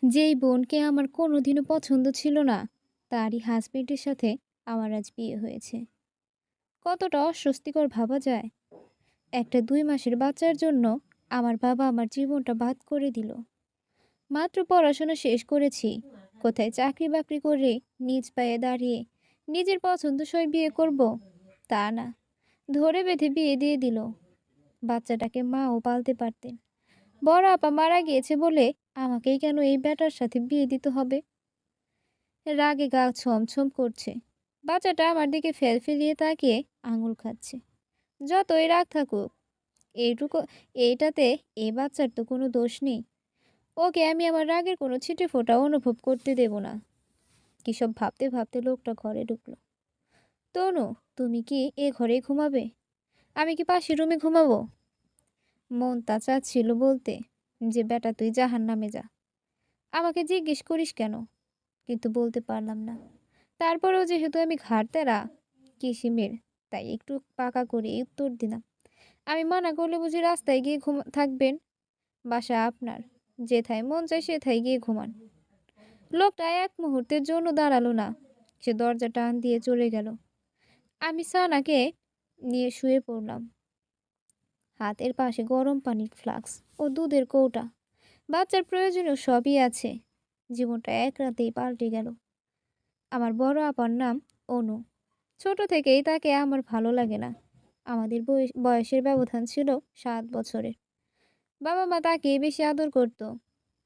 যেই বোনকে আমার কোনোদিনও পছন্দ ছিল না, তারই হাজবেন্ডের সাথে আমার আজ বিয়ে হয়েছে। কতটা অস্বস্তিকর ভাবা যায়! একটা ২ মাসের বাচ্চার জন্য আমার বাবা আমার জীবনটা বাদ করে দিল। মাত্র পড়াশোনা শেষ করেছি, কোথায় চাকরি বাকরি করে নিজ পায়ে দাঁড়িয়ে নিজের পছন্দসই বিয়ে করব, তা না, ধরে বেঁধে বিয়ে দিয়ে দিল। বাচ্চাটাকে মাও পালতে পারতেন। বড় আপা মারা গিয়েছে বলে আমাকেই কেন এই ব্যাটার সাথে বিয়ে দিতে হবে? রাগে গা ছমছম করছে। বাচ্চাটা আমার দিকে ফেলফেলিয়ে তাকিয়ে আঙুল খাচ্ছে। যতই রাগ থাকুক, এইটুকু এইটাতে এই বাচ্চার তো কোনো দোষ নেই। ওকে আমি আমার রাগের কোনো ছিটে ফোঁটা অনুভব করতে দেব না। কিসব ভাবতে ভাবতে লোকটা ঘরে ঢুকলো। তনু, তুমি কি এ ঘরেই ঘুমাবে? আমি কি পাশের রুমে ঘুমাবো? মন তা চাচ্ছিল বলতে যে বেটা তুই জাহান নামে যা, আমাকে জিজ্ঞেস করিস কেন, কিন্তু বলতে পারলাম না। তারপরেও যেহেতু আমি ঘাড়তেরা কিসিমের, তাই একটু পাকা করে উত্তর দিলাম। আমি মানা করলে বুঝি রাস্তায় গিয়ে থাকবেন? বাসা আপনার, যেথায় মন চায় সেথায় গিয়ে ঘুমান। লোকটা এক মুহূর্তের জন্য দাঁড়ালো না, সে দরজা টান দিয়ে চলে গেল। আমি সানাকে নিয়ে শুয়ে পড়লাম। হাতের পাশে গরম পানির ফ্লাক্স ও দুধের কৌটা, বাচ্চার প্রয়োজনীয় সবই আছে। জীবনটা এক রাতেই পাল্টে গেল। আমার বড় আপার নাম অনু। ছোট থেকেই তাকে আমার ভালো লাগে না। আমাদের বয়সের ব্যবধান ছিল 7 বছরের। বাবা মা তাকে বেশি আদর করত।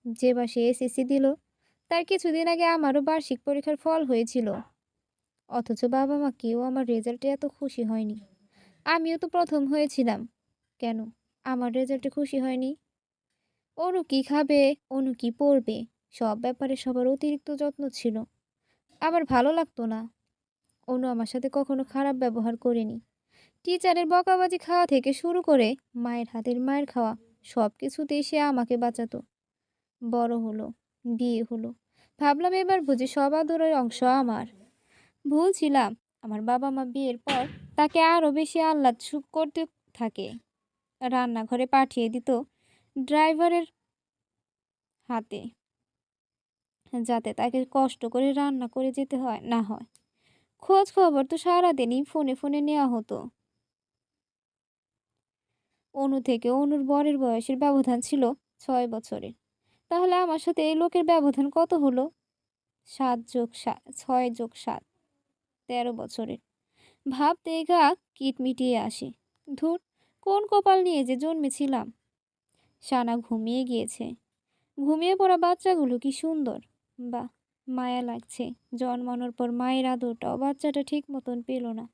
যে বাসে এসএসসি দিল, তার কিছুদিন আগে আমারও বার্ষিক পরীক্ষার ফল হয়েছিল। অথচ বাবা মা কেউ আমার রেজাল্টে এত খুশি হয়নি। আমিও তো প্রথম হয়েছিলাম, কেন আমার রেজাল্টে খুশি হয়নি? অনু কি খাবে, অনু কি পড়বে, সব ব্যাপারে সবার অতিরিক্ত যত্ন ছিল। আমার ভালো লাগতো না। অনু আমার সাথে কখনো খারাপ ব্যবহার করেনি। টিচারের বকাবাজি খাওয়া থেকে শুরু করে মায়ের হাতের মায়ের খাওয়া, সব কিছুতেই সে আমাকে বাঁচাতো। বড় হলো, বিয়ে হলো, ভাবলাম এবার বুঝি সব আদরের অংশ আমার। ভুল ছিলাম। আমার বাবা মা বিয়ের পর তাকে আরো বেশি আহ্লাদ সুখ করতে থাকে। রান্নাঘরে পাঠিয়ে দিত ড্রাইভারের হাতে, যাতে তাকে কষ্ট করে রান্না করে যেতে হয় না হয়। খোঁজ খবর তো সারাদিনই ফোনে ফোনে নেওয়া হতো। অনু থেকে অনুর বরের বয়সের ব্যবধান ছিল 6 বছরের। তাহলে আমার সাথে এই লোকের ব্যবধান কত হলো? 7+6+7, 13 বছরের। ভাবতেই গা কিটমিটিয়ে আসে। ধুর, কোন কপাল নিয়ে যে জন্মেছিলাম। সানা ঘুমিয়ে গিয়েছে। ঘুমিয়ে পড়া বাচ্চাগুলো কি সুন্দর! বাহ, মায়া লাগছে। জন্মানোর পর মায়ের আদরটাও বাচ্চাটা ঠিক মতন পেল না।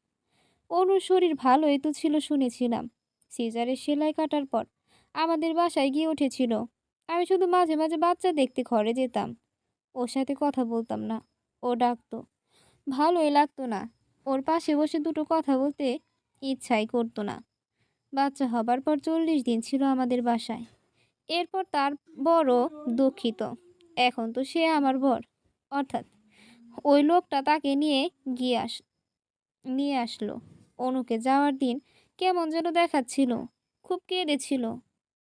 অনুর শরীর ভালোই তো ছিল শুনেছিলাম। সিজারের সেলাই কাটার পর আমাদের বাসায় গিয়ে উঠেছিল। আমি শুধু মাঝে মাঝে বাচ্চা দেখতে ঘরে যেতাম। ওর সাথে কথা বলতাম না। ও ডাকতো, ভালোই লাগতো না। ওর পাশে বসে দুটো কথা বলতে ইচ্ছাই করতো না। বাচ্চা হবার পর 40 দিন ছিল আমাদের বাসায়। এরপর তার বড় দুঃখিত। এখন তো সে আমার বর, অর্থাৎ ওই লোকটা তাকে গিয়ে আস নিয়ে আসলো। অনুকে যাওয়ার দিন কেমন যেন দেখাচ্ছিল। খুব কেঁদেছিল।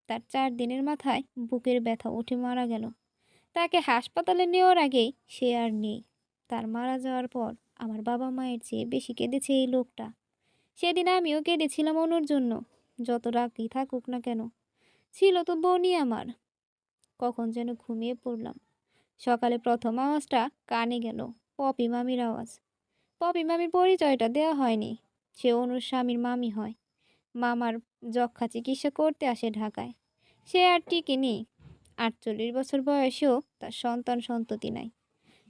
তার 4 দিনের মাথায় বুকের ব্যথা উঠে মারা গেল। তাকে হাসপাতালে নেওয়ার আগেই সে আর নেই। তার মারা যাওয়ার পর আমার বাবা মায়ের চেয়ে বেশি কেঁদেছে এই লোকটা। সেদিন আমিও কেঁদেছিলাম অনুর জন্য। যত রাগই থাকুক না কেন, ছিল তো বোনই আমার। কখন যেন ঘুমিয়ে পড়লাম। সকালে প্রথম আওয়াজটা কানে গেল, পপি মামির আওয়াজ। পপি মামির পরিচয়টা দেওয়া হয়নি। সে অনুর স্বামীর মামি হয়। মামার যক্ষ্মা চিকিৎসা করতে আসে ঢাকায়। সে আর টিকেনি। 48 বছর বয়সেও তার সন্তান সন্ততি নাই।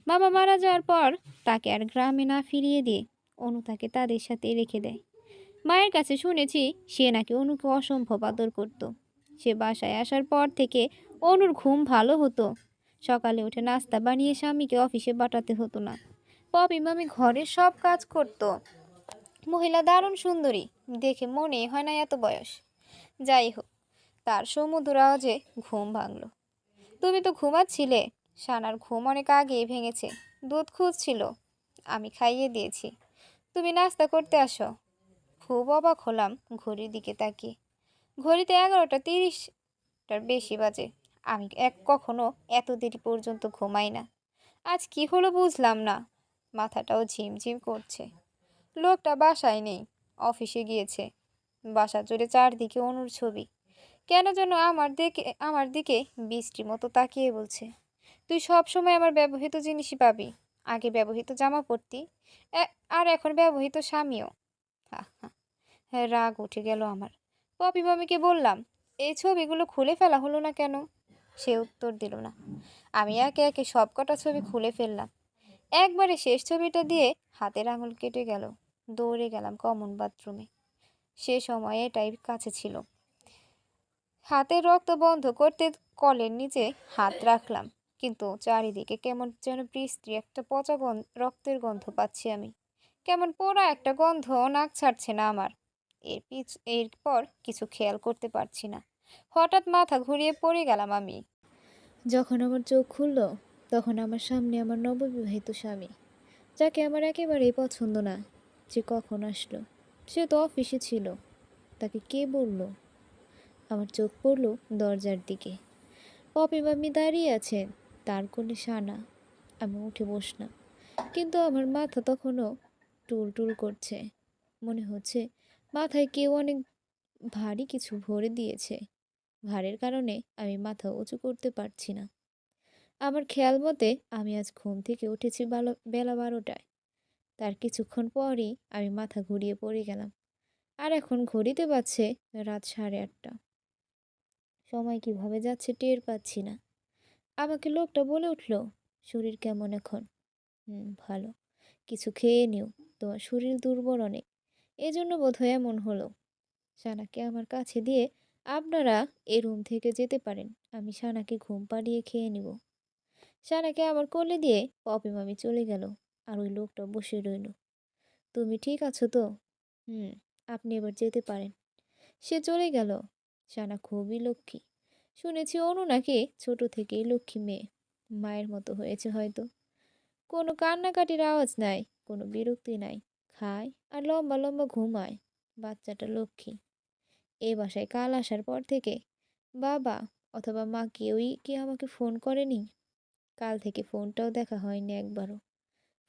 বাবা মারা যাওয়ার পর তাকে আর গ্রামে না ফিরিয়ে দিয়ে অনু তাকে তাদের সাথে রেখে দেয়। মায়ের কাছে শুনেছি সে নাকি অনুকে অসম্ভব আদর করত। সে বাসায় আসার পর থেকে অনুর ঘুম ভালো হতো। সকালে উঠে নাস্তা বানিয়ে স্বামীকে অফিসে পাঠাতে হতো না। পপি মামি ঘরের সব কাজ করত। মহিলা দারুণ সুন্দরী, দেখে মনে হয় না এত বয়স। যাই হোক, তার সমুদ্র আওয়াজে ঘুম ভাঙল। তুমি তো ঘুমাচ্ছিলে। সানার ঘুম অনেক আগেই ভেঙেছে। দুধ খুঁজছিল, আমি খাইয়ে দিয়েছি। তুমি নাস্তা করতে আসো। খুব অবাক হলাম ঘড়ির দিকে তাকিয়ে। ঘড়িতে 11:30টার বেশি বাজে। আমি কখনো এত দেরি পর্যন্ত ঘুমাই না। আজ কি হলো বুঝলাম না। মাথাটাও ঝিমঝিম করছে। লোকটা বাসায় নেই, অফিসে গিয়েছে। বাসা জুড়ে চারদিকে অনুর ছবি। কেন যেন আমার দিকে বৃষ্টির মতো তাকিয়ে বলছে, তুই সব সময় আমার ব্যবহৃত জিনিসই পাবি। আগে ব্যবহৃত জামা পরতি, আর এখন ব্যবহৃত স্বামীও। হা হা। হ্যাঁ, রাগ উঠে গেল আমার। পপি মামিকে বললাম, এই ছবিগুলো খুলে ফেলা হলো না কেন? সে উত্তর দিল না। আমি একে একে সব কটা ছবি খুলে ফেললাম। একবারে শেষ ছবিটা দিয়ে হাতের আঙুল কেটে গেল। দৌড়ে গেলাম কমন বাথরুমে। সে সময় এটাই কাছে ছিল। হাতের রক্ত বন্ধ করতে কলের নিচে হাত রাখলাম, কিন্তু চারিদিকে কেমন যেন বিশ্রী একটা পচা রক্তের গন্ধ পাচ্ছি আমি। কেমন পোড়া একটা গন্ধ নাক ছাড়ছে না আমার। এরপর কিছু খেয়াল করতে পারছি না। হঠাৎ মাথা ঘুরিয়ে পড়ে গেলাম আমি। যখন আমার চোখ খুলল, তখন আমার সামনে আমার নববিবাহিত স্বামী, যাকে আমার একেবারেই পছন্দ না। যে কখন আসলো? সে তো অফিসে ছিল। তাকে কে বলল? আমার চোখ পড়ল দরজার দিকে। পপি মাম্মি দাঁড়িয়ে আছেন, তার কোলে সানা। আমি উঠে বসলাম, কিন্তু আমার মাথা তখনও টুল টুল করছে। মনে হচ্ছে মাথায় কেউ অনেক ভারী কিছু ভরে দিয়েছে। ভারের কারণে আমি মাথা উঁচু করতে পারছি না। আমার খেয়াল মতে আমি আজ ঘুম থেকে উঠেছি বেলা 12টায়। তার কিছুক্ষণ পরই আমি মাথা ঘুরিয়ে পড়ে গেলাম। আর এখন ঘড়িতে বাজছে রাত 8:30। সময় কিভাবে যাচ্ছে টের পাচ্ছি না। আমাকে লোকটা বলে উঠল, শরীর কেমন এখন? ভালো। কিছু খেয়ে নিও, তোমার শরীর দুর্বল অনেক, এজন্য বোধহয় এমন হলো। সানাকে আমার কাছে দিয়ে আপনারা এ রুম থেকে যেতে পারেন। আমি সানাকে ঘুম পাড়িয়ে খেয়ে নিব। সানাকে আমার কোলে দিয়ে পপি মামি চলে গেল। আর ওই লোকটা বসে রইল। তুমি ঠিক আছো তো? হুম। আপনি এবার যেতে পারেন। সে চলে গেল। সানা খুবই লক্ষ্মী। শুনেছি অনু নাকি ছোট থেকেই লক্ষ্মী মেয়ে। মায়ের মতো হয়েছে হয়তো। কোনো কান্নাকাটির আওয়াজ নাই, কোনো বিরক্তি নাই। খায় আর লম্বা লম্বা ঘুমায়। বাচ্চাটা লক্ষ্মী। এই বাসায় কাল আসার পর থেকে বাবা অথবা মা কেউই কি আমাকে ফোন করেনি। কাল থেকে ফোনটাও দেখা হয়নি একবারও।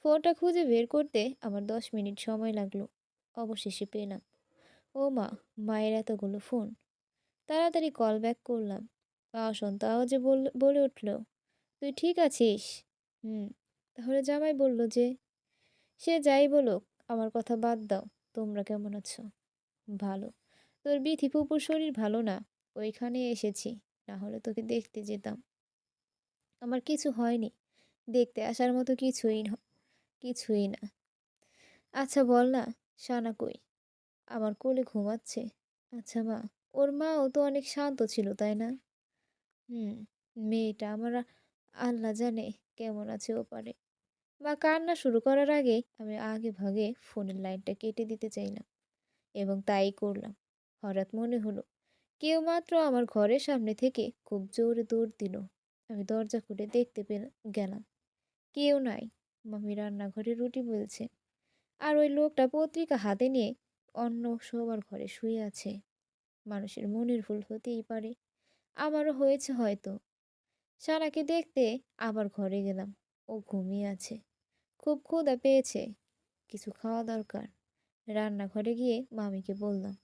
ফোনটা খুঁজে বের করতে আমার 10 মিনিট সময় লাগলো। অবশেষে পেলাম। ও মা, মায়ের এতগুলো ফোন। তাড়াতাড়ি কল ব্যাক করলাম। শান্ত আওয়াজে বলে উঠল, তুই ঠিক আছিস? হুম। তাহলে জামাই বলল যে? সে যাই বলুক, আমার কথা বাদ দাও। তোমরা কেমন আছো? ভালো। তোর বিথি ফুপুর শরীর ভালো না, ওইখানে এসেছি। না হলে তোকে দেখতে যেতাম। আমার কিছু হয়নি। দেখতে আসার মতো কিছুই না। আচ্ছা বল না, সানা কই? আমার কোলে ঘুমাচ্ছে। আচ্ছা মা, ওর মাও তো অনেক শান্ত ছিল, তাই না? হুম। মেয়েটা আমার আল্লাহ জানে কেমন আছে ও পারে। মা কান্না শুরু করার আগে আমি আগে ভাগে ফোনের লাইনটা কেটে দিতে চাইলাম, এবং তাই করলাম। হঠাৎ মনে হলো কেউ মাত্র আমার ঘরের সামনে থেকে খুব জোরে দৌড় দিল। আমি দরজা খুলে দেখতে গেলাম কেউ নাই। মামি রান্নাঘরে রুটি বেলছে, আর ওই লোকটা পত্রিকা হাতে নিয়ে অন্য সবার ঘরে শুয়ে আছে। মানুষের মনের ভুল হতেই পারে, আমারও হয়েছে হয়তো। সারাকে দেখতে আবার ঘরে গেলাম। ও ঘুমিয়ে আছে। খুব ক্ষুধা পেয়েছে, কিছু খাওয়া দরকার। রান্নাঘরে গিয়ে মামিকে বললাম,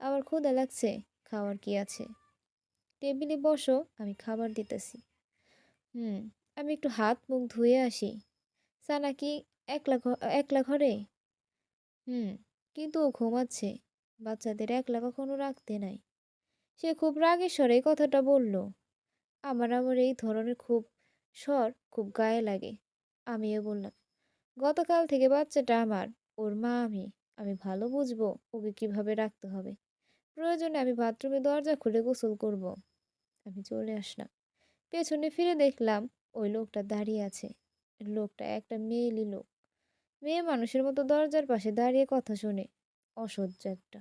আমার ক্ষুধা লাগছে, খাওয়ার কি আছে? টেবিলে বসো, আমি খাবার দিতেছি। হুম। আমি একটু হাত মুখ ধুয়ে আসি। সানা কি একলা ঘরে? হুম। কিন্তু ও ঘুমাচ্ছে। বাচ্চাদের একলা কখনো রাখতে নাই। সে খুব রাগের স্বরে এই কথাটা বলল। আমার এই ধরনের খুব গায়ে লাগে। আমিও বললাম, গতকাল থেকে বাচ্চাটা আমার, ওর মা আমি। আমি ভালো বুঝবো ওকে কিভাবে রাখতে হবে। প্রয়োজনে আমি বাথরুমে দরজা খুলে গোসল করব। আমি চলে আসলাম। পেছনে ফিরে দেখলাম ওই লোকটা দাঁড়িয়ে আছে। লোকটা একটা মেয়েলি লোক। মেয়ে মানুষের মতো দরজার পাশে দাঁড়িয়ে কথা শোনে। অসহ্য একটা।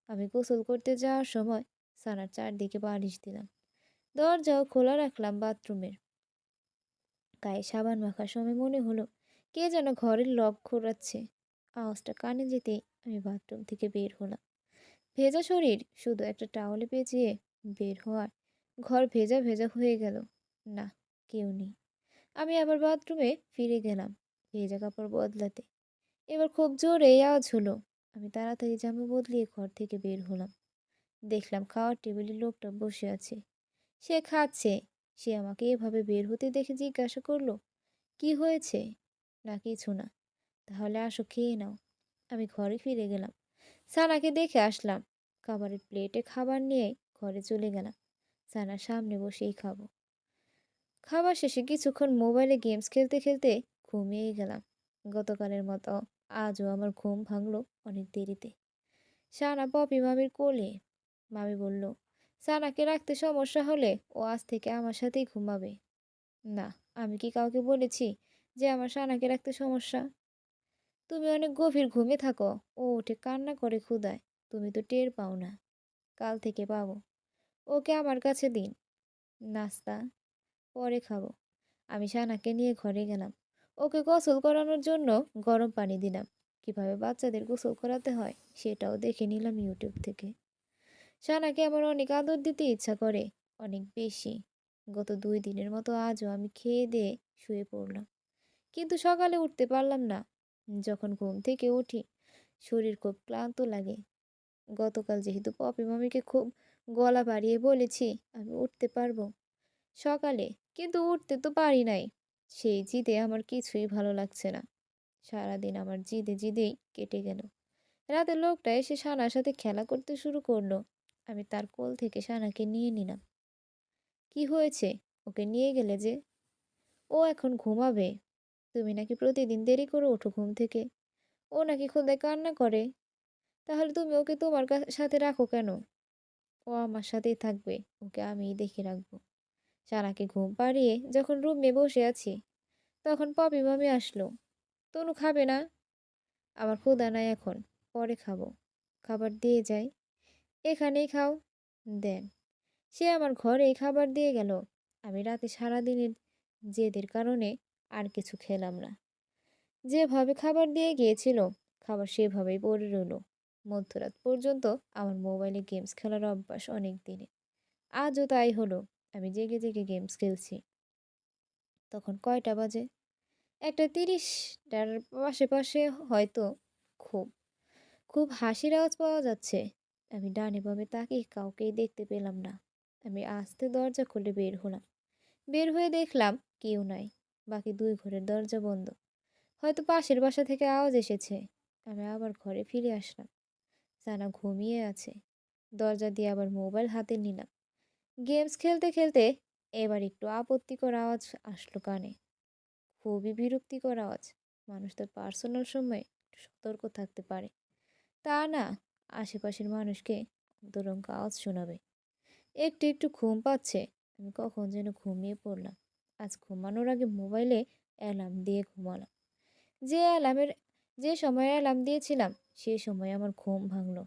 আমি গোসল করতে যাওয়ার সময় সানার চারদিকে বালিশ দিলাম। দরজাও খোলা রাখলাম বাথরুমের। গায়ে সাবান মাখার সময় মনে হলো কে যেন ঘরের লক ঘোরাচ্ছে। আওয়াজটা কানে যেতেই আমি বাথরুম থেকে বের হলাম। ভেজা শরীর, শুধু একটা টাওয়ালে পেঁচিয়ে বের হওয়ার ঘর ভেজা ভেজা হয়ে গেল। না, কেউ নেই। আমি আবার বাথরুমে ফিরে গেলাম ভেজা কাপড় বদলাতে। এবার খুব জোরে আওয়াজ হলো। আমি তাড়াতাড়ি জামা বদলিয়ে ঘর থেকে বের হলাম। দেখলাম খাওয়ার টেবিলে লোকটা বসে আছে। সে খাচ্ছে। সে আমাকে এভাবে বের হতে দেখে জিজ্ঞাসা করলো, কি হয়েছে? না কিছু না। তাহলে আসো খেয়ে নাও। আমি ঘরে ফিরে গেলাম। সানাকে দেখে আসলাম। খাবারের প্লেটে খাবার নিয়ে ঘরে চলে গেলাম। সানার সামনে বসেই খাবো। খাবার শেষে কিছুক্ষণ মোবাইলে গেমস খেলতে খেলতে ঘুমিয়ে গেলাম। গতকালের মতো আজও আমার ঘুম ভাঙলো অনেক দেরিতে। সানা পপি মামির কোলে। মামি বলল, সানাকে রাখতে সমস্যা হলে ও আজ থেকে আমার সাথেই ঘুমাবে। না, আমি কি কাউকে বলেছি যে আমার সানাকে রাখতে সমস্যা? তুমি অনেক গভীর ঘুমে থাকো। ও উঠে কান্না করে ক্ষুধায়। তুমি তো টের পাও না। কাল থেকে পাবো। ওকে আমার কাছে দিন। নাস্তা পরে খাবো। আমি সানাকে নিয়ে ঘরে গেলাম। ওকে গোসল করানোর জন্য গরম পানি দিলাম। কিভাবে বাচ্চাদের গোসল করাতে হয় সেটাও দেখে নিলাম ইউটিউব থেকে। সানাকে আমার অনেক আদর দিতে ইচ্ছা করে, অনেক বেশি। গত 2 দিনের মতো আজও আমি খেয়ে দিয়ে শুয়ে পড়লাম, কিন্তু সকালে উঠতে পারলাম না। যখন ঘুম থেকে উঠি শরীর খুব ক্লান্ত লাগে। গতকাল যেহেতু পপি মামিকে খুব গলা বাড়িয়ে বলেছি আমি উঠতে পারবো সকালে, কিন্তু উঠতে তো পারি নাই। সেই জিদে আমার কিছুই ভালো লাগছে না। সারাদিন আমার জিদে জিদেই কেটে গেল। রাতে লোকটা এসে সানার সাথে খেলা করতে শুরু করলো। আমি তার কোল থেকে সানাকে নিয়ে নিলাম। কি হয়েছে? ওকে নিয়ে গেলে যে? ও এখন ঘুমাবে। তুমি নাকি প্রতিদিন দেরি করে ওঠো ঘুম থেকে। ও নাকি ক্ষুধায় কান্না করে। তাহলে তুমি ওকে তোমার সাথে রাখো কেন? ও আমার সাথেই থাকবে। ওকে আমিই দেখে রাখবো। সারাকে ঘুম পাড়িয়ে যখন রুমে বসে আছি তখন পপি মামি আসলো। তনু খাবে না? আমার ক্ষুধা নাই এখন, পরে খাবো। খাবার দিয়ে যাই। এখানেই খাও। দেন। সে আমার ঘরেই খাবার দিয়ে গেল। আমি রাতে সারাদিনের জেদের কারণে আর কিছু খেলাম না। যেভাবে খাবার দিয়ে গিয়েছিল খাবার সেভাবেই পড়ে রইল। মধ্যরাত পর্যন্ত আমার মোবাইলে গেমস খেলার অভ্যাস অনেক দিনে। আজও তাই হলো। আমি জেগে জেগে গেমস খেলছি। তখন কয়টা বাজে? 1:30টার আশেপাশে হয়তো। খুব খুব হাসির আওয়াজ পাওয়া যাচ্ছে। আমি ডানে বামে তাকিয়ে কাউকেই দেখতে পেলাম না। আমি আস্তে দরজা খুলে বের হলাম। বের হয়ে দেখলাম কেউ নাই। বাকি 2 ঘরের দরজা বন্ধ। হয়তো পাশের বাসা থেকে আওয়াজ এসেছে। আমি আবার ঘরে ফিরে আসলাম। সানা ঘুমিয়ে আছে। দরজা দিয়ে আবার মোবাইল হাতে নিলাম। গেমস খেলতে খেলতে এবার একটু আপত্তিকর আওয়াজ আসলো কানে। খুবই বিরক্তিকর আওয়াজ। মানুষ তার পার্সোনাল সময়ে একটু সতর্ক থাকতে পারে, তা না আশেপাশের মানুষকে অন্তরঙ্গ আওয়াজ শোনাবে। একটু একটু ঘুম পাচ্ছে। আমি কখন যেন ঘুমিয়ে পড়লাম। আজ ঘুমানোর আগে মোবাইলে অ্যালার্ম দিয়ে ঘুমালাম। যে অ্যালার্মের যে সময় অ্যালার্ম দিয়েছিলাম সে সময় আমার ঘুম ভাঙলো।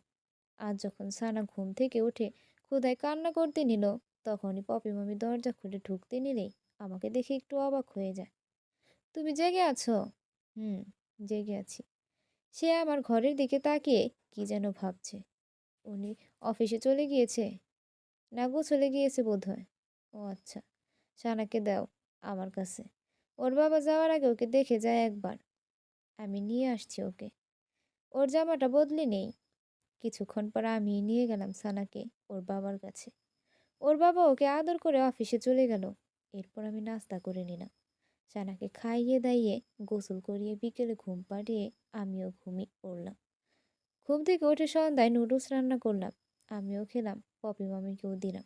আজ যখন সানা ঘুম থেকে উঠে ক্ষুধায় কান্না করতে নিল তখনই পপি মামি দরজা খুলে ঢুকতে নিলেই আমাকে দেখে একটু অবাক হয়ে যায়। তুমি জেগে আছো? হুম, জেগে আছি। সে আমার ঘরের দিকে তাকিয়ে কি যেন ভাবছে। উনি অফিসে চলে গিয়েছে? না গোসলে গিয়েছে বোধহয়। ও আচ্ছা। সানাকে দাও আমার কাছে। ওর বাবা যাওয়ার আগে ওকে দেখে যায় একবার। আমি নিয়ে আসছি ওকে। ওর জামাটা বদলে নেই। কিছুক্ষণ পর আমি নিয়ে গেলাম সানাকে ওর বাবার কাছে। ওর বাবা ওকে আদর করে অফিসে চলে গেল। এরপর আমি নাস্তা করে নিলাম। সানাকে খাইয়ে দাইয়ে গোসল করিয়ে বিকেলে ঘুম পাড়িয়ে আমিও ঘুমিয়ে পড়লাম। ঘুম থেকে উঠে সন্ধ্যায় নুডলস রান্না করলাম। আমিও খেলাম, পপি মামিকেও দিলাম।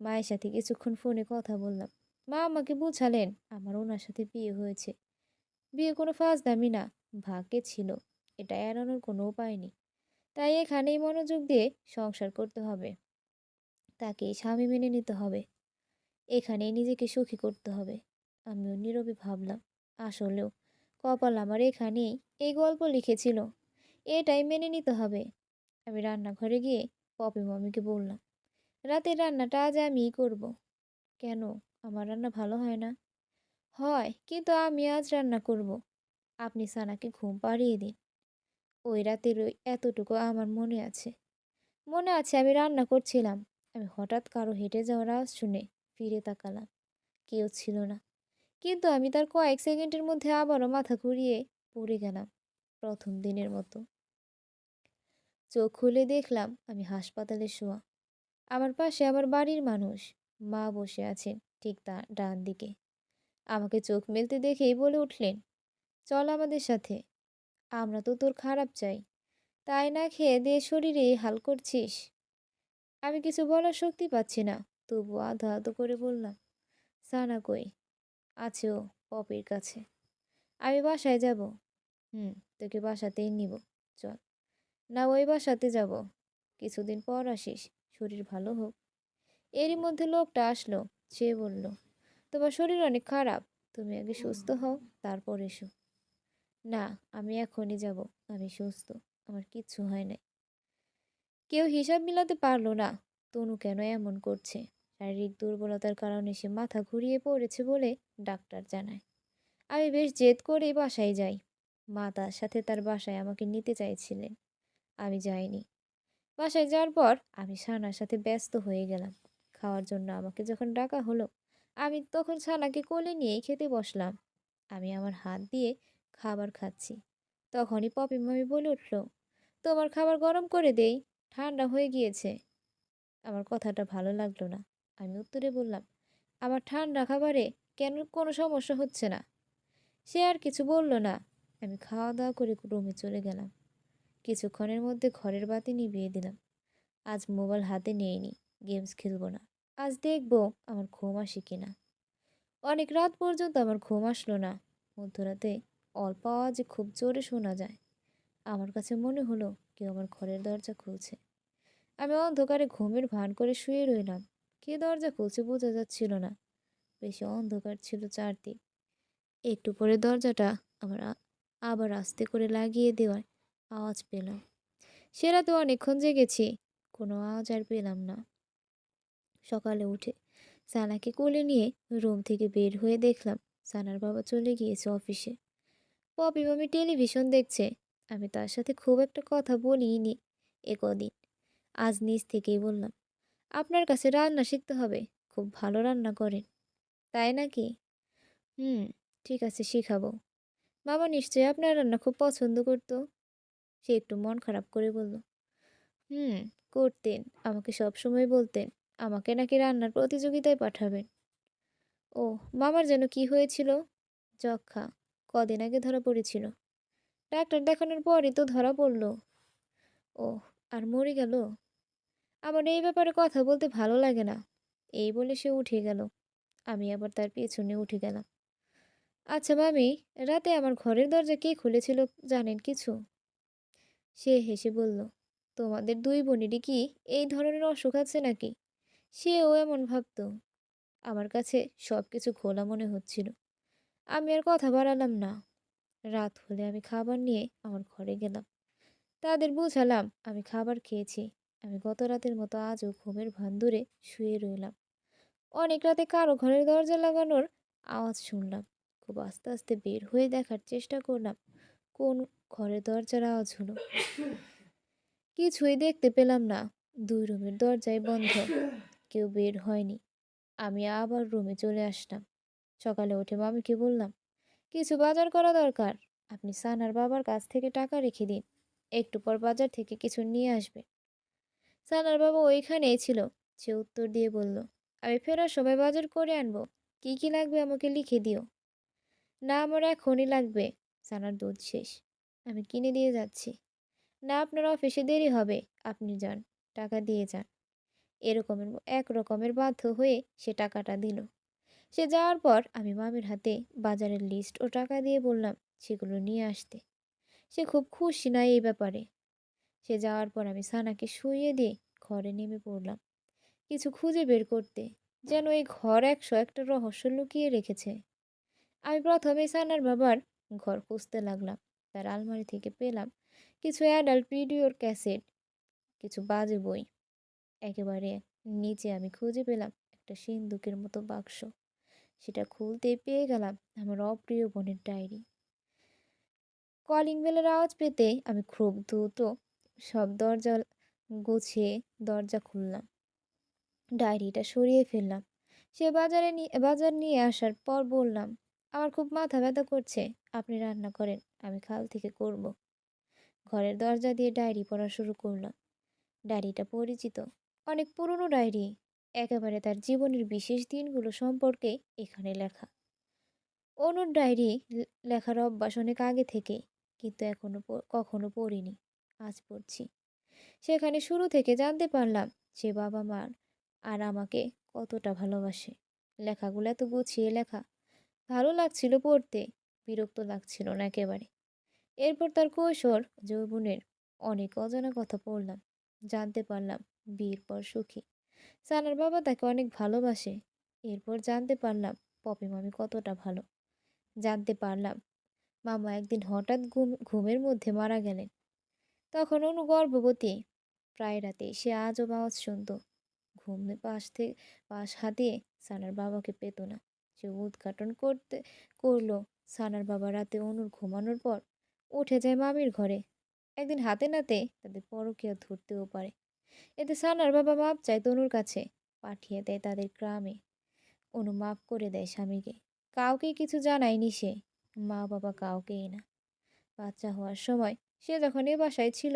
মায়ের সাথে কিছুক্ষণ ফোনে কথা বললাম। মা আমাকে বুঝালেন আমার ওনার সাথে বিয়ে হয়েছে। বিয়ে কোনো ফাজলামি না, ভাগ্যে ছিল। এটা এড়ানোর কোনো উপায় নেই। তাই এখানেই মনোযোগ দিয়ে সংসার করতে হবে। তাকেই স্বামী মেনে নিতে হবে। এখানেই নিজেকে সুখী করতে হবে। আমিও নীরবে ভাবলাম, আসলেও কপাল আমার এখানেই এই গল্প লিখেছিল। এটাই মেনে নিতে হবে। আমি রান্নাঘরে গিয়ে পপি মামিকে বললাম, রাতের রান্নাটা আজ আমিই করব। কেন? আমার রান্না ভালো হয় না? হয়, কিন্তু আমি আজ রান্না করব। আপনি সানাকে ঘুম পাড়িয়ে দিন। ওই রাতের ওই এতটুকু আমার মনে আছে। মনে আছে আমি রান্না করছিলাম। আমি হঠাৎ কারো হেঁটে যাওয়ার আওয়াজ শুনে ফিরে তাকালাম। কেউ ছিল না। কিন্তু আমি তার কয়েক সেকেন্ডের মধ্যে আবারও মাথা ঘুরিয়ে পড়ে গেলাম, প্রথম দিনের মতো। চোখ খুলে দেখলাম আমি হাসপাতালে শোয়া। আমার পাশে আমার বাড়ির মানুষ। মা বসে আছেন ঠিক তার ডান দিকে। আমাকে চোখ মেলতে দেখেই বলে উঠলেন, চল আমাদের সাথে। আমরা তো তোর খারাপ চাই, তাই না খেয়ে দিয়ে শরীরে এই হাল করছিস। আমি কিছু বলার শক্তি পাচ্ছি না, তবু আধো আধো করে বললাম, সানা কই? আছে ও পপির কাছে। আমি বাসায় যাব। তোকে বাসাতেই নিব, চল। না ওই বাসাতে যাব, কিছুদিন পর আসিস, শরীর ভালো হোক। এরই মধ্যে লোকটা আসলো। সে বলল, তোমার শরীর অনেক খারাপ, তুমি আগে সুস্থ হও, তারপর এসো। না, আমি এখনই যাব। আমি সুস্থ, আমার কিচ্ছু হয় নাই। কেউ হিসাব মিলাতে পারলো না তনু কেন এমন করছে। শারীরিক দুর্বলতার কারণে সে মাথা ঘুরিয়ে পড়েছে বলে ডাক্তার জানায়। আমি বেশ জেদ করেই বাসায় যাই। মা তার সাথে তার বাসায় আমাকে নিতে চাইছিলেন, আমি যাইনি। বাসায় যাওয়ার পর আমি সানার সাথে ব্যস্ত হয়ে গেলাম। খাওয়ার জন্য আমাকে যখন ডাকা হলো, আমি তখন সানাকে কোলে নিয়েই খেতে বসলাম। আমি আমার হাত দিয়ে খাবার খাচ্ছি। তখনই পপি মামি বলে উঠল, তোমার খাবার গরম করে দেই, ঠান্ডা হয়ে গিয়েছে। আমার কথাটা ভালো লাগলো না। আমি উত্তরে বললাম, আমার ঠান্ডা খাবারে কেন কোনো সমস্যা হচ্ছে না। সে আর কিছু বলল না। আমি খাওয়া দাওয়া করে রুমে চলে গেলাম। কিছুক্ষণের মধ্যে ঘরের বাতি নিভিয়ে দিলাম। আজ মোবাইল হাতে নিইনি, গেমস খেলবো না। আজ দেখবো আমার ঘুম আসে কিনা। অনেক রাত পর্যন্ত আমার ঘুম আসলো না। মধ্যরাতে অল্প আওয়াজে খুব জোরে শোনা যায়। আমার কাছে মনে হলো কেউ আমার ঘরের দরজা খুলছে। আমি অন্ধকারে ঘুমের ভান করে শুয়ে রইলাম। কে দরজা খুলছে বোঝা যাচ্ছিল না। বেশি অন্ধকার ছিল চারদিক। একটু পরে দরজাটা আমার আবার আস্তে করে লাগিয়ে দেওয়ার আওয়াজ পেলাম। সে রাতে অনেকক্ষণ জেগেছি, কোনো আওয়াজ আর পেলাম না। সকালে উঠে সানাকে কোলে নিয়ে রুম থেকে বের হয়ে দেখলাম সানার বাবা চলে গিয়েছে অফিসে। পপি মামি টেলিভিশন দেখছে। আমি তার সাথে খুব একটা কথা বলিনি এ কদিন। আজ নিজ থেকেই বললাম, আপনার কাছে রান্না শিখতে হবে, খুব ভালো রান্না করেন। তাই নাকি? হুম, ঠিক আছে, শিখাবো। বাবা নিশ্চয়ই আপনার রান্না খুব পছন্দ করতো। সে একটু মন খারাপ করে বলল, হুম, করতেন। আমাকে সবসময় বলতেন আমাকে নাকি রান্নার প্রতিযোগিতায় পাঠাবেন। ও, মামার যেন কি হয়েছিল? যক্ষা। কদিন আগে ধরা পড়েছিল। ডাক্তার দেখানোর পরই তো ধরা পড়ল। ও, আর মরে গেল? আমার এই ব্যাপারে কথা বলতে ভালো লাগে না। এই বলে সে উঠে গেল। আমি আবার তার পেছনে উঠে গেলাম। আচ্ছা মামি, রাতে আমার ঘরের দরজা কে খুলেছিল জানেন কিছু? সে হেসে বলল, তোমাদের দুই বোনেরই কি এই ধরনের অসুখ আছে নাকি? সেও এমন ভাবতো। আমার কাছে সব কিছু খোলা মনে হচ্ছিল। আমি আর কথা বাড়ালাম না। রাত হলে আমি খাবার নিয়ে আমার ঘরে গেলাম। তাদের বুঝালাম আমি খাবার খেয়েছি। আমি গত রাতের মতো আজও ঘুমের ভান ধরে শুয়ে রইলাম। অনেক রাতে কারো ঘরের দরজা লাগানোর আওয়াজ শুনলাম। খুব আস্তে আস্তে বের হয়ে দেখার চেষ্টা করলাম কোন ঘরের দরজার আওয়াজ হলো। কিছুই দেখতে পেলাম না। দুই রুমের দরজাই বন্ধ, কেউ বের হয়নি। আমি আবার রুমে চলে আসলাম। সকালে উঠে মামিকে বললাম, কিছু বাজার করা দরকার, আপনি সানার বাবার কাছ থেকে টাকা রেখে দিন, একটু পর বাজার থেকে কিছু নিয়ে আসবে। সানার বাবা ওইখানেই ছিল। সে উত্তর দিয়ে বলল, আমি ফেরার সময় বাজার করে আনবো, কি কি লাগবে আমাকে লিখে দিও। না, আমার এখনই লাগবে, সানার দুধ শেষ, আমি কিনে দিয়ে যাচ্ছি। না, আপনার অফিসে দেরি হবে, আপনি যান, টাকা দিয়ে যান। এরকমের এক রকমের বাধ্য হয়ে সে টাকাটা দিল। সে যাওয়ার পর আমি মামির হাতে বাজারের লিস্ট ও টাকা দিয়ে বললাম সেগুলো নিয়ে আসতে। সে খুব খুশি না এই ব্যাপারে। সে যাওয়ার পর আমি সানাকে শুইয়ে দিয়ে ঘরে নেমে পড়লাম কিছু খুঁজে বের করতে, যেন এই ঘর 101টা রহস্য লুকিয়ে রেখেছে। আমি প্রথমে সানার বাবার ঘর খুঁজতে লাগলাম। তার আলমারি থেকে পেলাম কিছু অ্যাডাল্ট ভিডিওর ক্যাসেট, কিছু বাজে বই। একেবারে নিচে আমি খুঁজে পেলাম একটা সিন্দুকের মতো বাক্স। সেটা খুলতেই পেয়ে গেলাম আমার অপ্রিয় বোনের ডায়েরি। কলিং বেলের আওয়াজ পেতে আমি খুব দ্রুত সব দরজা গুছিয়ে দরজা খুললাম। ডায়েরিটা সরিয়ে ফেললাম। সে বাজার নিয়ে আসার পর বললাম, আমার খুব মাথা ব্যথা করছে, আপনি রান্না করেন, আমি কাল থেকে করব। ঘরের দরজা দিয়ে ডায়েরি পড়া শুরু করলাম। ডায়েরিটা পরিচিত, অনেক পুরনো ডায়েরি, একেবারে তার জীবনের বিশেষ দিনগুলো সম্পর্কে এখানে লেখা। অনুর ডায়েরি লেখার অভ্যাস অনেক আগে থেকে, কিন্তু কখনো পড়িনি। আজ পড়ছি। সেখানে শুরু থেকে জানতে পারলাম সে বাবা মার আর আমাকে কতটা ভালোবাসে। লেখাগুলো এত গুছিয়ে লেখা, ভালো লাগছিল পড়তে, বিরক্ত লাগছিল না একেবারে। এরপর তার কৈশোর যৌবনের অনেক অজানা কথা পড়লাম। জানতে পারলাম বিয়ের পর সুখী, সানার বাবা তাকে অনেক ভালোবাসে। এরপর জানতে পারলাম পপি মামি কতটা ভালো। জানতে পারলাম মামা একদিন হঠাৎ ঘুমের মধ্যে মারা গেলেন। তখন অনু গর্ভবতী। প্রায় রাতে সে আজব আওয়াজ শুনত। ঘুমে পাশ হাতিয়ে সানার বাবাকে পেত না। সে উদ্ঘাটন করলো। সানার বাবা রাতে অনুর ঘুমানোর পর উঠে যায় মামির ঘরে। একদিন হাতে নাতে তাদের পরকীয়া ধরতেও পারে। এতে সানার বাবা মাপ চায় তনুর কাছে, পাঠিয়ে দেয় তাদের গ্রামে। অনু মাপ করে দেয় স্বামীকে। কাউকেই কিছু জানায়নি সে, মা বাবা কাউকেই না। বাচ্চা হওয়ার সময় সে যখন এ বাসায় ছিল,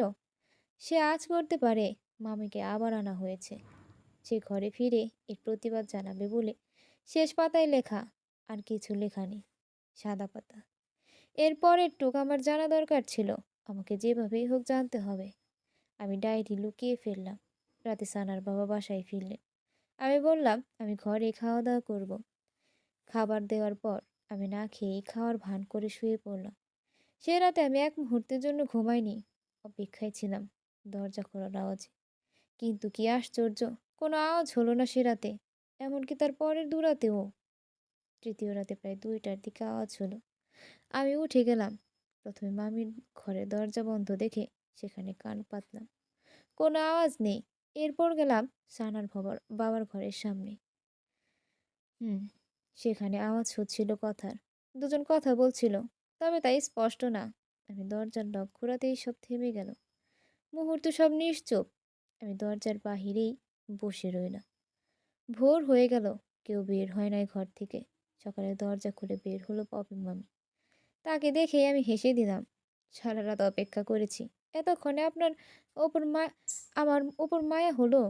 সে আজ করতে পারে মামিকে আবার আনা হয়েছে। সে ঘরে ফিরে এর প্রতিবাদ জানাবে বলে শেষ পাতায় লেখা, আর কিছু লেখা নেই, সাদা পাতা। এর পরের টুক আমার জানা দরকার ছিল, আমাকে যেভাবেই হোক জানতে হবে। আমি ডায়েরি লুকিয়ে ফেললাম। রাতে সানার বাবা বাসায় ফিরলেন। আমি বললাম আমি ঘরে খাওয়া দাওয়া করব। খাবার দেওয়ার পর আমি না খেয়েই খাওয়ার ভান করে শুয়ে পড়লাম। সে রাতে আমি এক মুহূর্তের জন্য ঘুমাইনি, অপেক্ষায় ছিলাম দরজা খোলার আওয়াজে। কিন্তু কি আশ্চর্য, কোনো আওয়াজ হলো না সে রাতে। এমনকি তার পরের দুরাতেও। তৃতীয় রাতে প্রায় 2টার দিকে আওয়াজ হলো। আমি উঠে গেলাম। প্রথমে মামির ঘরের দরজা বন্ধ দেখে সেখানে কান পাতলাম, কোনো আওয়াজ নেই। এরপর গেলাম সানার বাবার ঘরের সামনে। হুম, সেখানে আওয়াজ হচ্ছিল কথার। দুজন কথা বলছিল, তবে তাই স্পষ্ট না। আমি দরজার লক ঘোরাতেই সব থেমে গেল। মুহূর্তে সব নিশ্চুপ। আমি দরজার বাহিরেই বসে রইলাম। ভোর হয়ে গেল, কেউ বের হয় নাই ঘর থেকে। সকালে দরজা খুলে বের হলো পপি মামি। তাকে দেখেই আমি হেসে দিলাম। সারা রাত অপেক্ষা করেছি, এতক্ষণে ওপর মা আমার ওপর মায়া হলো।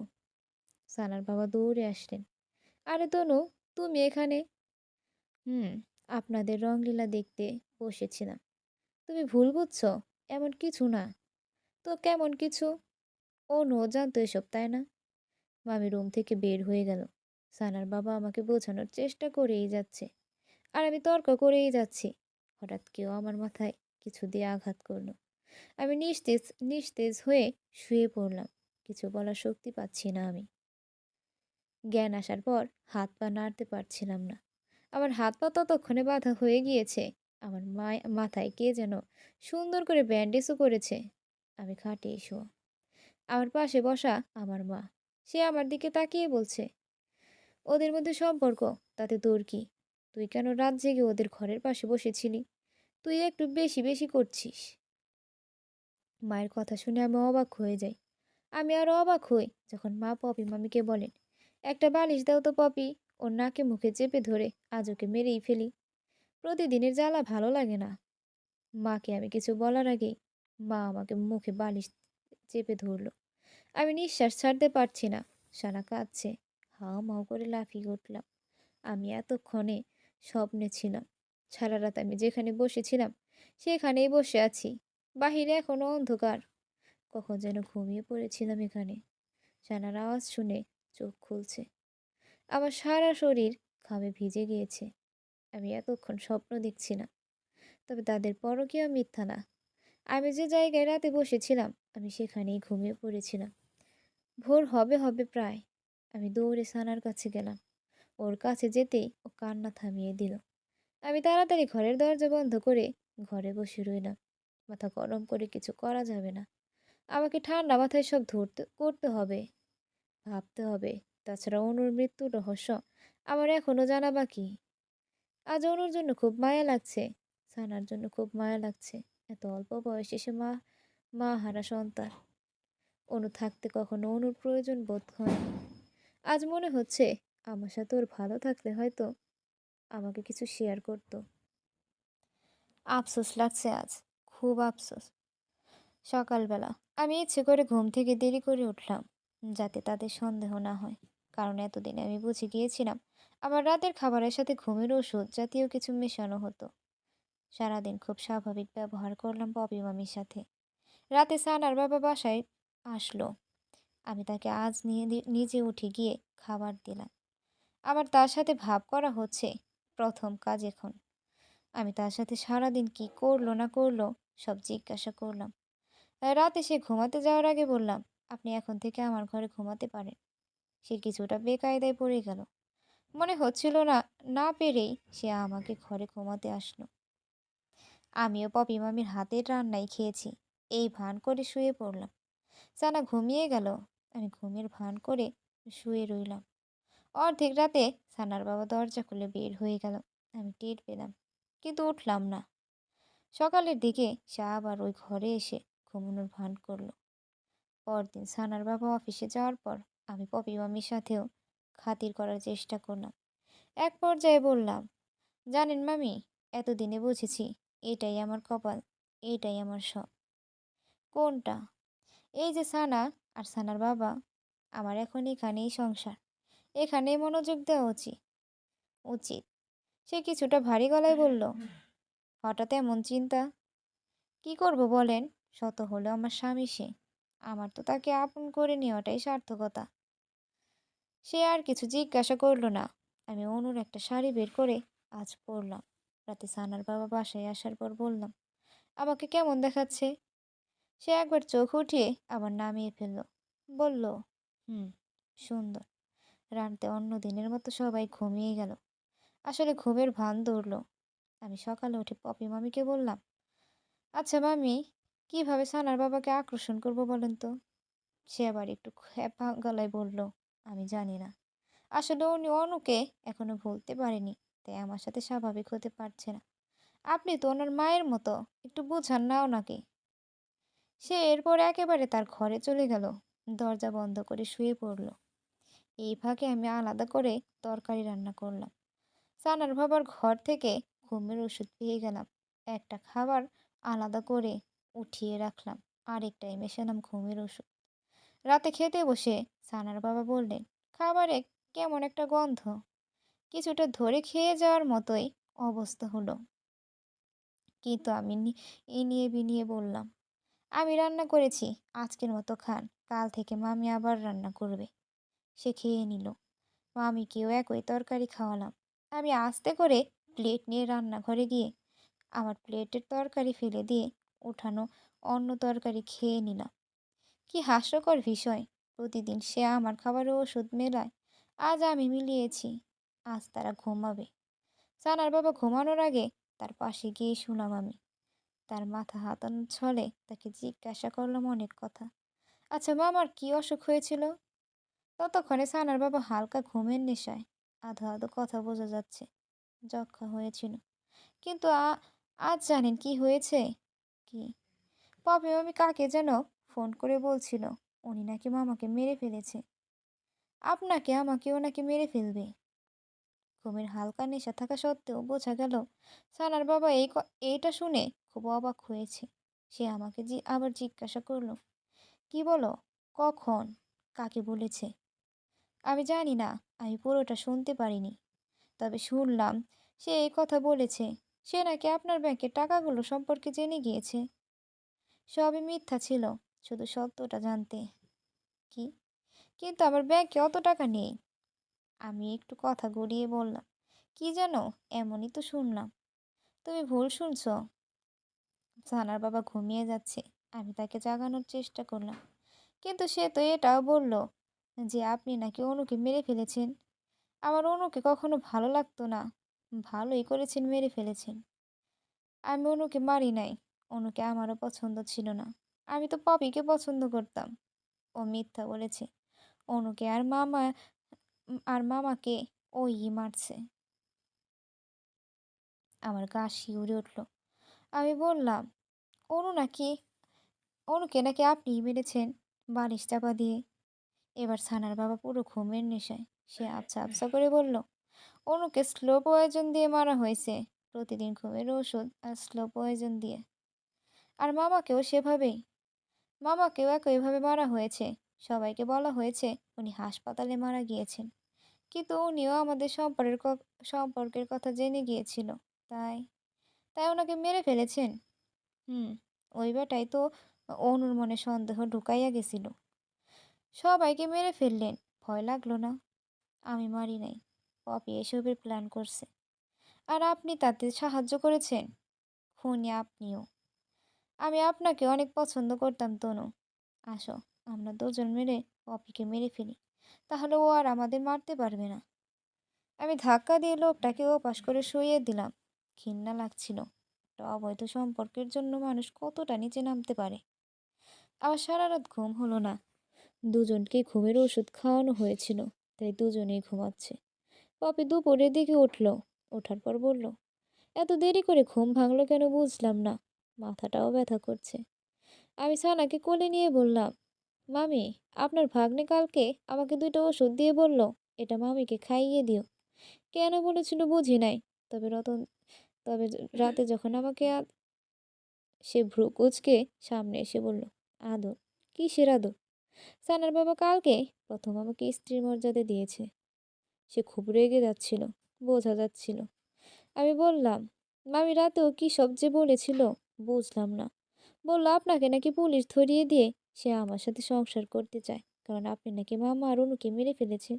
সানার বাবা দৌড়ে আসলেন। আরে তনু, তুমি এখানে? হুম, আপনাদের রংলীলা দেখতে বসেছিলাম। তুমি ভুল বুঝছো, এমন কিছু না। তো কেমন কিছু? ও নো জানতো এসব, তাই না? মামি রুম থেকে বের হয়ে গেল। সানার বাবা আমাকে বোঝানোর চেষ্টা করেই যাচ্ছে, আর আমি তর্ক করেই যাচ্ছি। হঠাৎ কেউ আমার মাথায় কিছু দিয়ে আঘাত করলো। আমি নিস্তেজ নিস্তেজ হয়ে শুয়ে পড়লাম। কিছু বলার শক্তি পাচ্ছি না আমি। জ্ঞান আসার পর হাত পা নাড়তে পারছিলাম না। আমার হাত পা ততক্ষণে বাঁধা হয়ে গিয়েছে। আমার মাথায় কে যেন সুন্দর করে ব্যান্ডেজও করেছে। আমি খাটে শোয়া। আমার পাশে বসা আমার মা। সে আমার দিকে তাকিয়ে বলছে, ওদের মধ্যে সম্পর্ক, তাতে তোর কি? তুই কেন রাত জেগে ওদের ঘরের পাশে বসেছিলি? তুই একটু বেশি বেশি করছিস। মায়ের কথা শুনে আমি অবাক হয়ে যাই। আমি আরো অবাক হই যখন মা পপি মামিকে বলেন, একটা বালিশ দাও তো পপি, ওর নাকে মুখে চেপে ধরে আজ ওকে মেরেই ফেলি। প্রতিদিনের জ্বালা ভালো লাগে না। মাকে আমি কিছু বলার আগেই মা আমাকে মুখে বালিশ চেপে ধরল। আমি নিঃশ্বাস ছাড়তে পারছি না। সানা কাঁদছে। হাও মাও করে লাফিয়ে উঠলাম। আমি এতক্ষণে স্বপ্নে ছিলাম। সারা রাত আমি যেখানে বসেছিলাম সেখানেই বসে আছি। বাহিরে এখনো অন্ধকার। কখন যেন ঘুমিয়ে পড়েছিলাম এখানে। সানার আওয়াজ শুনে চোখ খুলছে। আমার সারা শরীর ঘামে ভিজে গিয়েছে। আমি এতক্ষণ স্বপ্ন দেখছি না, তবে তাদের পরকীয়া মিথ্যা না। আমি যে জায়গায় রাতে বসেছিলাম আমি সেখানেই ঘুমিয়ে পড়েছিলাম। ভোর হবে হবে প্রায়। আমি দৌড়ে সানার কাছে গেলাম। ওর কাছে যেতেই ও কান্না থামিয়ে দিল। আমি তাড়াতাড়ি ঘরের দরজা বন্ধ করে ঘরে বসে রইলাম। মাথা গরম করে কিছু করা যাবে না। আমাকে ঠান্ডা মাথায় সব করতে হবে, ভাবতে হবে। তাছাড়া অনুর মৃত্যুর রহস্য আমার এখনো জানা বাকি। আজ অনুর জন্য খুব মায়া লাগছে, সানার জন্য খুব মায়া লাগছে। এত অল্প বয়সে সে মা হারা সন্তান। অনু থাকতে কখনো অনুর প্রয়োজন বোধ হয়নি। আজ মনে হচ্ছে আমার সাথে ওর ভালো থাকলে হয়তো আমাকে কিছু শেয়ার করতো। আফসোস লাগছে আজ, খুব আফসোস। সকালবেলা আমি ইচ্ছে করে ঘুম থেকে দেরি করে উঠলাম, যাতে তাদের সন্দেহ না হয়। কারণ এতদিনে আমি বুঝে গিয়েছিলাম আমার রাতের খাবারের সাথে ঘুমের ওষুধ জাতীয় কিছু মেশানো হতো। সারাদিন খুব স্বাভাবিক ব্যবহার করলাম পপি মামির সাথে। রাতে সানার বাবা বাসায় আসলো। আমি তাকে আজ নিজে উঠে গিয়ে খাবার দিলাম। আবার তার সাথে ভাব করা হচ্ছে প্রথম কাজ এখন। আমি তার সাথে সারাদিন কি করলো না করলো সব জিজ্ঞাসা করলাম। রাতে সে ঘুমাতে যাওয়ার আগে বললাম, আপনি এখন থেকে আমার ঘরে ঘুমাতে পারেন। সে কিছুটা বেকায়দায় পড়ে গেল। মনে হচ্ছিল না, না পেরেই সে আমাকে ঘরে ঘুমাতে আসলো। আমিও পপি মামির হাতের রান্নাই খেয়েছি এই ভান করে শুয়ে পড়লাম। সানা ঘুমিয়ে গেল। আমি ঘুমের ভান করে শুয়ে রইলাম। অর্ধেক রাতে সানার বাবা দরজা খুলে বের হয়ে গেল। আমি টের পেলাম, কিন্তু উঠলাম না। সকালের দিকে সে আবার ওই ঘরে এসে ঘুমানোর ভান করলো। পরদিন সানার বাবা অফিসে যাওয়ার পর আমি পপি মামির সাথেও খাতির করার চেষ্টা করলাম। এক পর্যায়ে বললাম, জানেন মামি, এতদিনে বুঝেছি এটাই আমার কপাল, এটাই আমার সব। কোনটা? এই যে সানা আর সানার বাবা। আমার এখন এখানেই সংসার, এখানেই মনোযোগ দেওয়া উচিত উচিত সে কিছুটা ভারী গলায় বলল। হঠাৎ এমন চিন্তা? কি করব বলেন? শত হলেও আমার স্বামী সে। আমার তো তাকে আপন করে নেওয়াটাই সার্থকতা। সে আর কিছু জিজ্ঞাসা করলো না। আমি অনুর একটা শাড়ি বের করে আজ পরলাম। রাতে সানার বাবা বাসায় আসার পর বললাম, আমাকে কেমন দেখাচ্ছে? সে একবার চোখ উঠিয়ে আবার নামিয়ে ফেলল। বলল, হুম, সুন্দর। রাতে অন্য দিনের মতো সবাই ঘুমিয়ে গেল। আসলে ঘুমের ভান ধরল। আমি সকালে উঠে পপি মামিকে বললাম, আচ্ছা মামি, কিভাবে সানার বাবাকে আকর্ষণ করব বলেন তো? সে আবার একটু খ্যাপা গলায় বলল, আমি জানি না। আসলে উনি অনুকে এখনো ভুলতে পারেনি, তাই আমার সাথে স্বাভাবিক হতে পারছে না। আপনি তো ওনার মায়ের মতো, একটু বুঝান না ওনাকে। সে এরপর একেবারে তার ঘরে চলে গেল। দরজা বন্ধ করে শুয়ে পড়ল। এই ফাঁকে আমি আলাদা করে তরকারি রান্না করলাম। সানার বাবার ঘর থেকে ঘুমের ওষুধ পেয়ে গেলাম। একটা খাবার আলাদা করে উঠিয়ে রাখলাম, আরেকটাই মেশালাম ঘুমের ওষুধ। রাতে খেতে বসে সানার বাবা বললেন, খাবারে কেমন একটা গন্ধ। কিছুটা ধরে খেয়ে যাওয়ার মতোই অবস্থা হলো। কিন্তু আমি ইনিয়ে বিনিয়ে বললাম, আমি রান্না করেছি, আজকের মতো খান, কাল থেকে মামি আবার রান্না করবে। সে খেয়ে নিল। মামিকেও একই তরকারি খাওয়ালাম। আমি আস্তে করে প্লেট নিয়ে রান্নাঘরে গিয়ে আমার প্লেটের তরকারি ফেলে দিয়ে উঠানো অন্য তরকারি খেয়ে নিলাম। কি হাস্যকর বিষয়! প্রতিদিন সে আমার খাবারে ওষুধ মেলায়, আজ আমি মিলিয়েছি। আজ তারা ঘুমাবে। সানার বাবা ঘুমানোর আগে তার পাশে গিয়ে শুলাম আমি। তার মাথা হাতানোর ছলে তাকে জিজ্ঞাসা করলাম অনেক কথা। আচ্ছা মামার কি অসুখ হয়েছিল? ততক্ষণে সানার বাবা হালকা ঘুমের নেশায়। আধো আধো কথা বোঝা যাচ্ছে। যক্ষা হয়েছিল। কিন্তু আজ জানেন কি হয়েছে? কি? পপি মামি কাকে যেন ফোন করে বলছিল উনি নাকি মামাকে মেরে ফেলেছে। আপনাকে আমাকেও নাকি মেরে ফেলবে। ঘুমের হালকা নেশা থাকা সত্ত্বেও বোঝা গেল সানার বাবা এইটা শুনে খুব অবাক হয়েছে। সে আমাকে আবার জিজ্ঞাসা করলো, কি বলো? কখন? কাকে বলেছে? আমি জানি না, আমি পুরোটা শুনতে পারিনি। তবে শুনলাম সে এই কথা বলেছে, সে নাকি আপনার ব্যাংকের টাকাগুলো সম্পর্কে জেনে গিয়েছে। সবই মিথ্যা ছিল, শুধু সত্যটা জানতে। কি? কিন্তু আমার ব্যাংকে অত টাকা নেই। আমি একটু কথা গড়িয়ে বললাম, কি জানো, এমনই তো শুনলাম। তুমি ভুল শুনছো। সানার বাবা ঘুমিয়ে যাচ্ছে। আমি তাকে জাগানোর চেষ্টা করলাম, কিন্তু সে তো এটাও বলল যে আপনি নাকি অনুকে মেরে ফেলেছেন। আমার অনুকে কখনো ভালো লাগতো না। ভালোই করেছেন, মেরে ফেলেছেন। আমি অনুকে মারি নাই। অনুকে আমারও পছন্দ ছিল না। আমি তো পপিকে পছন্দ করতাম। ও মিথ্যা বলেছে। অনুকে আর মামাকে ওই মারছে। আমার গা শিউরে উঠল। আমি বললাম, অনু নাকি অনুকে নাকি আপনিই মেরেছেন, বালিশ চাপা দিয়ে। এবার সানার বাবা পুরো ঘুমের নেশায়। সে আবছা আবছা করে বলল, অনুকে স্লো পয়জন দিয়ে মারা হয়েছে। প্রতিদিন ঘুমের ওষুধ আর স্লো পয়জন দিয়ে। আর মামাকেও সেভাবেই। মামাকেও একইভাবে মারা হয়েছে। সবাইকে বলা হয়েছে উনি হাসপাতালে মারা গিয়েছেন। কিন্তু উনিও আমাদের সম্পর্কের কথা জেনে গিয়েছিল। তাই তাই ওনাকে মেরে ফেলেছেন। হুম, ওই বেটাই তো অনুর মনে সন্দেহ ঢুকাইয়া গেছিল। সবাইকে মেরে ফেললেন। ভয় লাগলো না? আমি মারি নাই। পপি এসবের প্ল্যান করছে। আর আপনি তাতে সাহায্য করেছেন। খুনি আপনিও। আমি আপনাকে অনেক পছন্দ করতাম তনু। আসো, আমরা দুজন মিলে পপিকে মেরে ফেলি। তাহলে ও আর আমাদের মারতে পারবে না। আমি ধাক্কা দিয়ে লোকটাকে ওপাশ করে সরিয়ে দিলাম। ঘৃণা লাগছিল। একটা অবৈধ সম্পর্কের জন্য মানুষ কতটা নিচে নামতে পারে। আমার সারা রাত ঘুম হলো না। দুজনকেই ঘুমের ওষুধ খাওয়ানো হয়েছিল, তাই দুজনেই ঘুমাচ্ছে। পপি দুপুরের দিকে উঠল। ওঠার পর বলল, এত দেরি করে ঘুম ভাঙলো কেন বুঝলাম না। মাথাটাও ব্যথা করছে। আমি সানাকে কোলে নিয়ে বললাম, মামি, আপনার ভাগ্নে কালকে আমাকে 2টা ওষুধ দিয়ে বলল এটা মামিকে খাইয়ে দিও। কেন বলেছিল বুঝি নাই। তবে রতন তবে রাতে যখন আমাকে সে ভ্রু কুঁচকে সামনে এসে বলল, আদর? কিসের আদর? সানার বাবা কালকে প্রথম আমাকে স্ত্রীর মর্যাদা দিয়েছে। সে খুব রেগে যাচ্ছিল, বোঝা যাচ্ছিল। আমি বললাম, মামি রাতেও কি সব যে বলেছিল বুঝলাম না। বলল আপনাকে নাকি পুলিশ ধরিয়ে দিয়ে সে আমার সাথে সংসার করতে চায়, কারণ আপনি নাকি মামা আর অনুকে মেরে ফেলেছেন।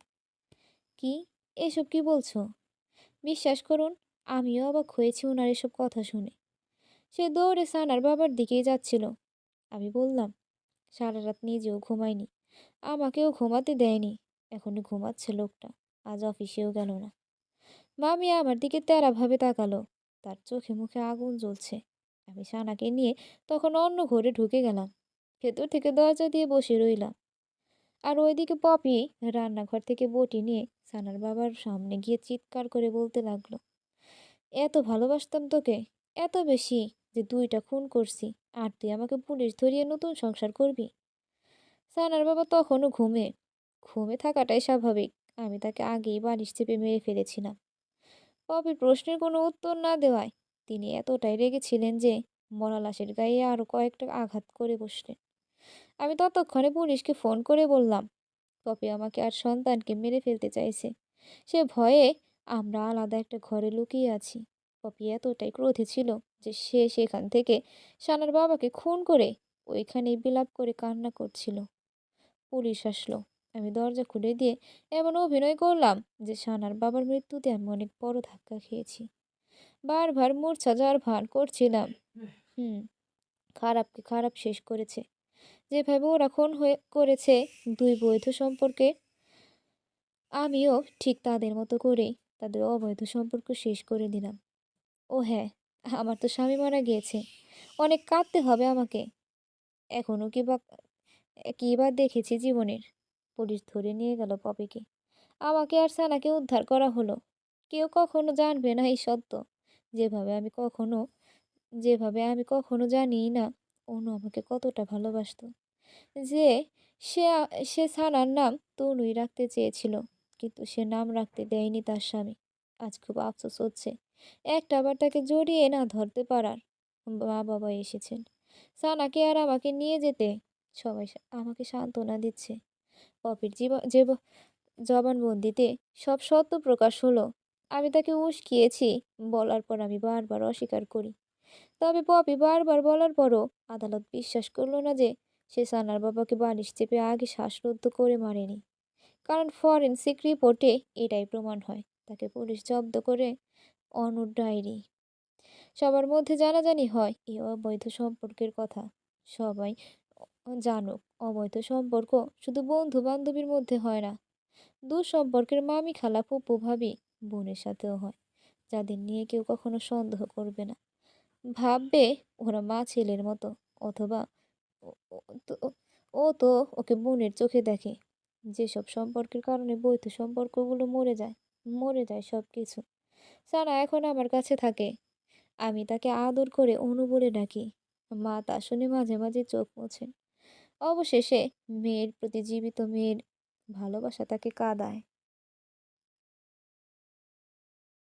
কি? এসব কি বলছো? বিশ্বাস করুন, আমিও অবাক হয়েছি ওনার এসব কথা শুনে। সে দৌড়ে সানার বাবার দিকেই যাচ্ছিল। আমি বললাম, সারা রাত নিজেও ঘুমায়নি, আমাকেও ঘুমাতে দেয়নি। এখনই ঘুমাচ্ছে লোকটা। আজ অফিসেও গেল না। মামি আমার দিকে তেড়াভাবে তাকালো। তার চোখে মুখে আগুন জ্বলছে। আমি সানাকে নিয়ে তখন অন্য ঘরে ঢুকে গেলাম। ভেতর থেকে দরজা দিয়ে বসে রইলাম। আর ওইদিকে পপি রান্নাঘর থেকে বটি নিয়ে সানার বাবার সামনে গিয়ে চিৎকার করে বলতে লাগলো, এত ভালোবাসতাম তোকে, এত বেশি যে 2টা খুন করছি, আর তুই আমাকে পুলিশ ধরিয়ে নতুন সংসার করবি। সানার বাবা তখনও ঘুমে। ঘুমে থাকাটাই স্বাভাবিক। আমি তাকে আগেই বালিশ চেপে মেরে ফেলেছিলাম। পপির প্রশ্নের কোনো উত্তর না দেওয়ায় তিনি এতটাই রেগেছিলেন যে মরা লাশের গায়ে আরো কয়েকটা আঘাত করে বসলেন। আমি ততক্ষণে পুলিশকে ফোন করে বললাম, পপি আমাকে আর সন্তানকে মেরে ফেলতে চাইছে। সে ভয়ে আমরা আলাদা একটা ঘরে লুকিয়ে আছি। পপি এতটাই ক্রোধে ছিল যে সে সেখান থেকে সানার বাবাকে খুন করে ওইখানেই বিলাপ করে কান্না করছিল। পুলিশ আসলো। আমি দরজা খুলে দিয়ে এমন অভিনয় করলাম যে সানার বাবার মৃত্যুতে আমি অনেক বড় ধাক্কা খেয়েছি। বারবার মূর্ছা যাওয়ার ভান করছিলাম। হুম, খারাপকে খারাপ শেষ করেছে। যেভাবে ওরা খুন করেছে 2 বৈধ সম্পর্কে, আমিও ঠিক তাদের মতো করেই তাদের অবৈধ সম্পর্ক শেষ করে দিলাম। ও হ্যাঁ, আমার তো স্বামী মারা গিয়েছে। অনেক কাঁদতে হবে আমাকে। এখনো কি বা দেখেছি জীবনের। পুলিশ ধরে নিয়ে গেল পপিকে। আমাকে আর সানাকে উদ্ধার করা হলো। কেউ কখনো জানবে না এই সত্য। যেভাবে আমি কখনো যেভাবে আমি কখনো জানিই না অনু আমাকে কতটা ভালোবাসতো। যে সে সানার নাম তনুই রাখতে চেয়েছিল, কিন্তু সে নাম রাখতে দেয়নি তার স্বামী। আজ খুব আফসোস হচ্ছে একটা আবার তাকে জড়িয়ে না ধরতে পারার। মা বাবা এসেছেন সানাকে আর আমাকে নিয়ে যেতে। সবাই আমাকে সান্ত্বনা দিচ্ছে। পপির জবানবন্দিতে সব সত্য প্রকাশ হলো। আমি তাকে উস্কিয়েছি বলার পর আমি বারবার অস্বীকার করি। তবে পপি বারবার বলার পরও আদালত বিশ্বাস করলো না যে সে সানার বাবাকে বালিশ চেপে আগে শ্বাসরুদ্ধ করে মারেনি। কারণ ফরেনসিক রিপোর্টে এটাই প্রমাণ হয়। তাকে পুলিশ জব্দ করে অনুর ডায়েরি। সবার মধ্যে জানাজানি হয় এই অবৈধ সম্পর্কের কথা। সবাই জানুক, অবৈধ সম্পর্ক শুধু বন্ধু বান্ধবীর মধ্যে হয় না। দুঃসম্পর্কের মামি খালা ফুপু ভাবি বোনের সাথেও হয়, যাদের নিয়ে কেউ কখনো সন্দেহ করবে না। ভাববে ওরা মা ছেলের মতো, অথবা ও- ও তো ও তো ওকে বোনের চোখে দেখে। যেসব সম্পর্কের কারণে বৈধ সম্পর্কগুলো মরে যায় সব কিছু। সানা এখন আমার কাছে থাকে। আমি তাকে আদর করে অনু বলে ডাকি। মা তা শুনে মাঝে মাঝে চোখ মোছেন। অবশেষে মেয়ের প্রতি জীবিত মেয়ের ভালোবাসা তাকে কাঁদায়।